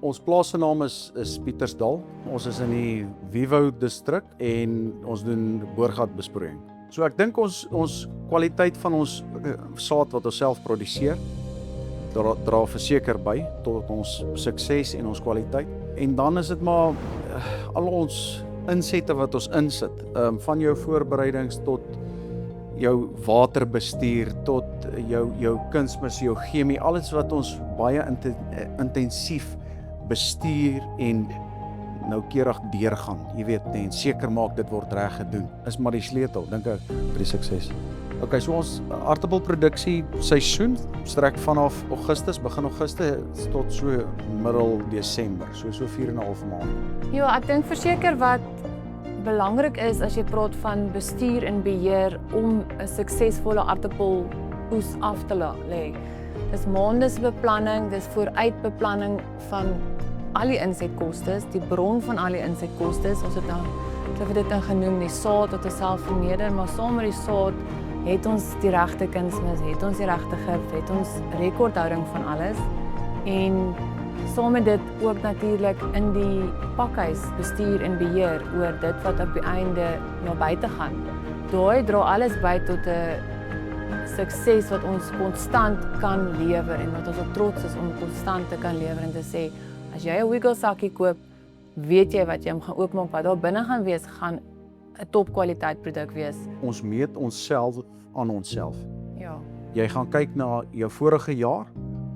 Ons plaas se naam is Pietersdal. Ons is in die Wiewou distrik en ons doen boorgatbesproeiing. So ek dink ons kwaliteit van ons saad wat ons self produseer dra verseker by tot ons sukses en ons kwaliteit. En dan is dit maar al ons insette wat ons insit, van jou voorbereidings tot jou waterbestuur, tot jou kunsmis, jou chemie, alles wat ons baie intensief bestuur en noukeurig deurgaan, jy weet, en seker maak dit word reg gedoen, is maar die sleutel, dink ek, vir die sukses. Okay, so ons aardappelproduksie seisoen strek vanaf Augustus, begin Augustus tot so middel Desember, so 4,5 maande. Ja, ek dink verseker wat belangrik is as jy praat van bestuur en beheer om 'n suksesvolle aardappeloes af te lê. Dis maandesbeplanning, dis vooruitbeplanning van al die insetkostes, die bron van al die insetkostes. Ons het nou, ek het dit genoem, die saad wat ons self verneder, maar saam met die saad het ons die regte kunsmis, het ons die regte gif, het ons rekordhouding van alles. En saam met dit ook natuurlik in die pakhuis bestuur en beheer oor dit wat op die einde na buite gaan. Daai dra alles by tot 'n sukses wat ons konstant kan lewer en wat ons op trots is om konstant te kan lewer en te sê, as jy 'n Wiggle sakkie koop, weet jy wat jy hom gaan oopmaak, wat daar binne gaan wees, gaan 'n topkwaliteit produk wees. Ons meet onsself aan onsself. Ja. Jy gaan kyk na jou vorige jaar,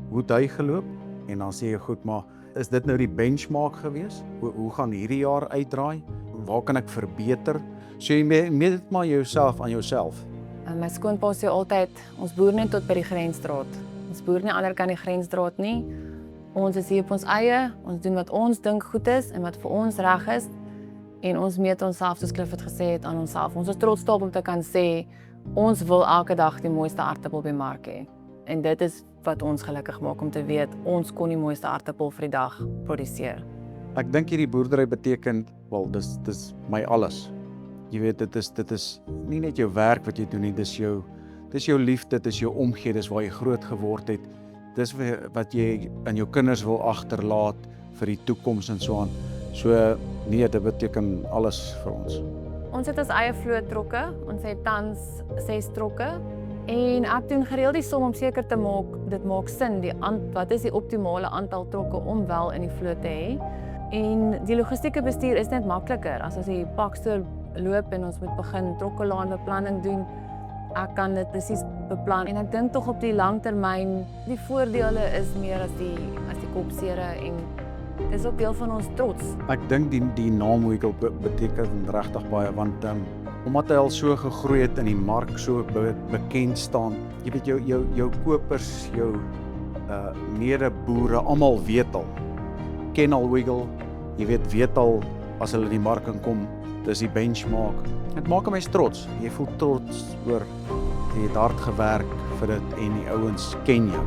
hoe het hy geloop, en dan sê jy, goed, maar is dit nou die benchmark gewees? Hoe gaan hierdie jaar uitdraai? Waar kan ek verbeter? So jy meet dit maar jouself aan jouself. En my skoonpa sê altyd, ons boer net tot by die grensstraat. Ons boer nie aan die ander kant die grensstraat nie. Ons is hier op ons eie, ons doen wat ons dink goed is en wat vir ons reg is. En ons meet onsself, soos Clifford gesê het, aan onsself. Ons is trots daarop om te kan sê, ons wil elke dag die mooiste aardappel by mark hê. En dit is wat ons gelukkig maak om te weet, ons kon die mooiste aardappel vir die dag produseer. Ek dink hierdie boerdery beteken, wel, dis my alles. Jy weet, dit is nie net jou werk wat jy doen nie, dis jou liefde, dis jou omgee, dis waar jy groot geword het. Dis wat jy aan jou kinders wil agterlaat vir die toekoms en so aan. So nee, dit beteken alles vir ons. Ons het ons eie vloottrokke, ons het tans 6 trokke. En ek doen gereeld die som om seker te maak, dit maak sin, wat is die optimale aantal trokke om wel in die vloot te hê. En die logistieke bestuur is net makliker, as ons die pakstoor loop en ons moet begin trokkelaanbeplanning doen, ek kan dit presies beplan. En ek dink tog op die langtermyn, die voordele is meer as die kopsere en dit is ook deel van ons trots. Ek dink die naam Wiggle beteken regtig baie, want omdat hy al so gegroei het in die mark, so bekend staan, jy weet jou kopers, jou medeboere, almal weet al, ken al Wiggle, jy weet al as hulle in die mark inkom, dis die benchmark. Dit maak 'n mens trots, jy voel trots oor, jy het hard gewerk vir dit en die ouens ken jou.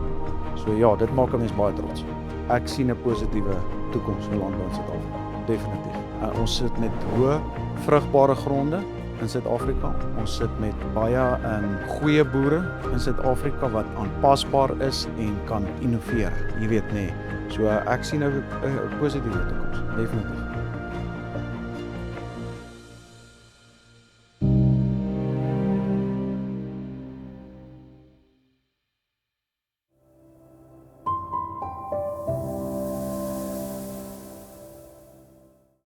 So ja, dit maak 'n mens baie trots. Ek sien 'n positiewe toekoms vir landbou in Suid-Afrika, definitief. Ons sit met hoë vrugbare gronde in Suid-Afrika. Ons sit met baie goeie boere in Suid-Afrika wat aanpasbaar is en kan innoveer, jy weet nie. So ek sien 'n positiewe toekoms, definitief.